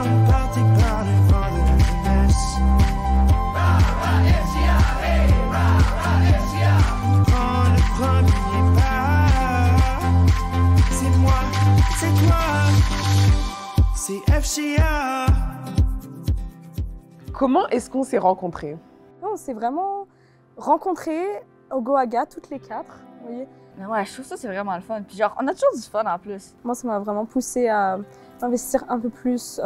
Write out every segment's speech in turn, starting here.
grande partie par le vent de la jeunesse. Prends le premier pas. C'est moi, c'est toi, c'est FCA. Comment est-ce qu'on s'est rencontrés? On s'est vraiment rencontrés au Goaga, toutes les quatre, vous voyez. Mais ouais, je trouve ça c'est vraiment le fun. Puis genre, on a toujours du fun en plus. Moi, ça m'a vraiment poussée à investir un peu plus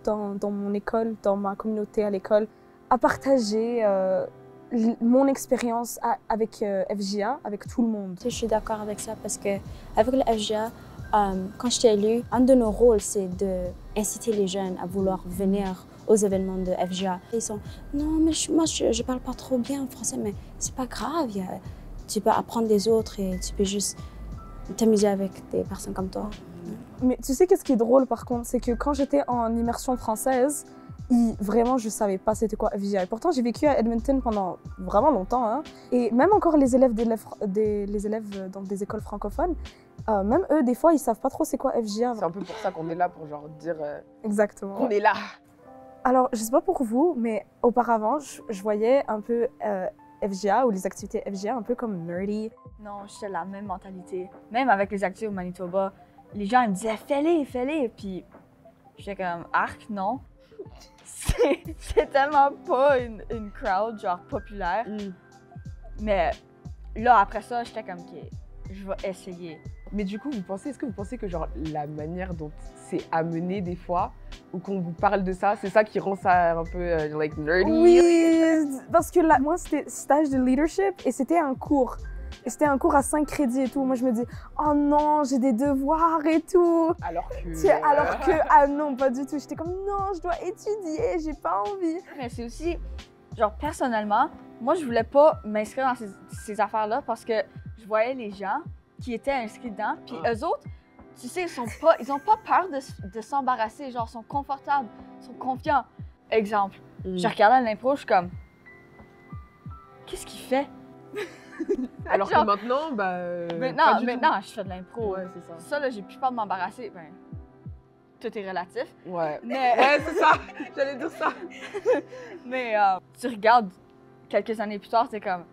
dans mon école, dans ma communauté à l'école, à partager mon expérience avec FJA, avec tout le monde. Je suis d'accord avec ça parce que avec le FJA, quand j'étais élue, un de nos rôles, c'est d'inciter les jeunes à vouloir venir aux événements de FJA. Ils sont « Non, mais moi, je parle pas trop bien français, mais c'est pas grave. Tu peux apprendre des autres et tu peux juste t'amuser avec des personnes comme toi. » Mais tu sais qu'est-ce qui est drôle par contre, c'est que quand j'étais en immersion française, vraiment je savais pas c'était quoi FJA. Et pourtant j'ai vécu à Edmonton pendant vraiment longtemps. Hein. Et même encore les élèves dans des écoles francophones, même eux des fois ils savent pas trop c'est quoi FJA. C'est un peu pour ça qu'on est là, pour genre dire Exactement. qu'on est là. Alors je sais pas pour vous, mais auparavant je voyais un peu FJA ou les activités FJA un peu comme nerdy. Non, j'étais la même mentalité. Même avec les activités au Manitoba, les gens ils me disaient fais-les. Puis j'étais comme arc, non. C'est tellement pas une crowd genre populaire. Mais là après ça, j'étais comme ok, je vais essayer. Mais du coup, est-ce que vous pensez que genre la manière dont c'est amené des fois, ou qu'on vous parle de ça, c'est ça qui rend ça un peu like nerdy? Oui, parce que là, moi c'était stage de leadership et c'était un cours. Et c'était un cours à 5 crédits et tout. Moi, je me dis, oh non, j'ai des devoirs et tout. Alors que... ah non, pas du tout. J'étais comme, non, je dois étudier, j'ai pas envie. Mais c'est aussi, genre personnellement, moi je voulais pas m'inscrire dans ces affaires-là parce que je voyais les gens qui étaient inscrits dedans, puis eux autres, tu sais, ils ont pas peur de s'embarrasser, genre, ils sont confortables, ils sont confiants. Exemple, je regardais l'impro, je suis comme, qu'est-ce qu'il fait? Alors genre, que maintenant, maintenant, je fais de l'impro. Ouais, c'est ça. Ça, là, j'ai plus peur de m'embarrasser. Ben, tout est relatif. Ouais. Mais... Ouais, c'est ça. J'allais dire ça. Mais tu regardes quelques années plus tard, c'est comme,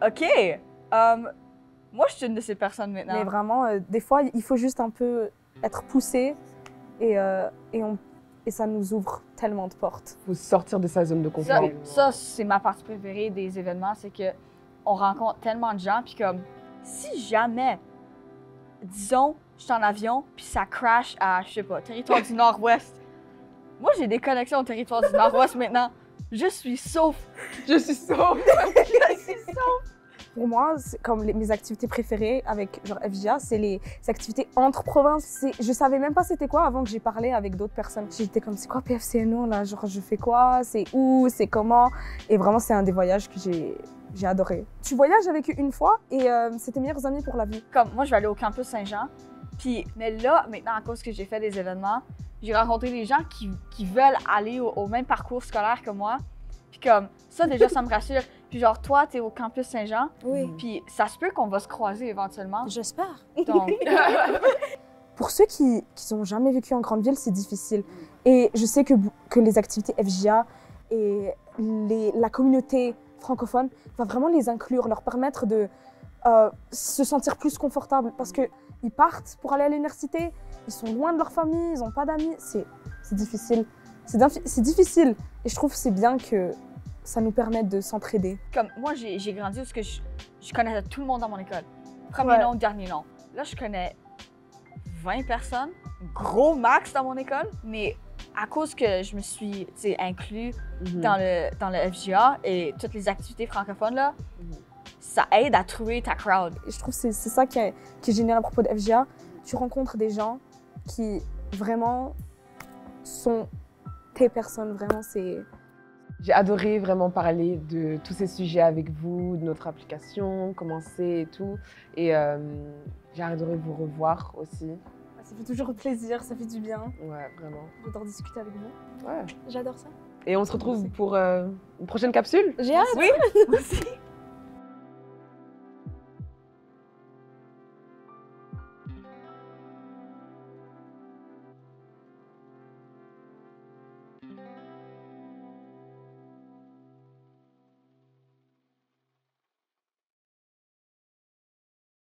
OK, moi, je suis une de ces personnes maintenant. Mais vraiment, des fois, il faut juste un peu être poussé et ça nous ouvre tellement de portes. Faut sortir de sa zone de confort. Ça c'est ma partie préférée des événements, c'est que on rencontre tellement de gens, puis comme, si jamais, disons, je suis en avion, puis ça crash à, je sais pas, territoire du Nord-Ouest. Moi, j'ai des connexions au territoire du Nord-Ouest maintenant. Je suis sauf. Je suis sauve. Je suis sauf. Pour moi, comme mes activités préférées avec genre FJA, c'est les activités entre provinces. Je savais même pas c'était quoi avant que j'ai parlé avec d'autres personnes. J'étais comme, c'est quoi PFCNO là? Genre, je fais quoi? C'est où? C'est comment? Et vraiment, c'est un des voyages que j'ai adoré. Tu voyages avec eux une fois et c'est tes meilleurs amis pour la vie. Comme, moi, je vais aller au campus Saint-Jean. Puis, mais là, maintenant, à cause que j'ai fait des événements, j'ai rencontré des gens qui veulent aller au même parcours scolaire que moi. Puis comme, ça, déjà, ça me rassure. Puis genre, toi, t'es au campus Saint-Jean. Oui. Puis ça se peut qu'on va se croiser éventuellement. J'espère. Donc, Pour ceux qui n'ont jamais vécu en grande ville, c'est difficile. Et je sais que les activités FJA et la communauté francophone va vraiment les inclure, leur permettre de se sentir plus confortables parce qu'ils partent pour aller à l'université, ils sont loin de leur famille, ils n'ont pas d'amis. C'est difficile. C'est difficile. Et je trouve que c'est bien que ça nous permette de s'entraider. comme moi, j'ai grandi parce que je connaissais tout le monde dans mon école. Premier nom, dernier nom. Là, je connais 20 personnes, gros max dans mon école, mais à cause que je me suis inclus dans le FJA et toutes les activités francophones, là, ça aide à trouver ta crowd. Et je trouve que c'est ça qui est génial à propos de FJA. Tu rencontres des gens qui vraiment sont tes personnes, vraiment, c'est... J'ai adoré vraiment parler de tous ces sujets avec vous, de notre application, comment c'est et tout. Et j'ai adoré vous revoir aussi. Ça fait toujours plaisir, ça fait du bien. Ouais, vraiment. J'adore discuter avec vous. Ouais. J'adore ça. Et on se retrouve pour une prochaine capsule. J'ai hâte. Oui, aussi. Bye.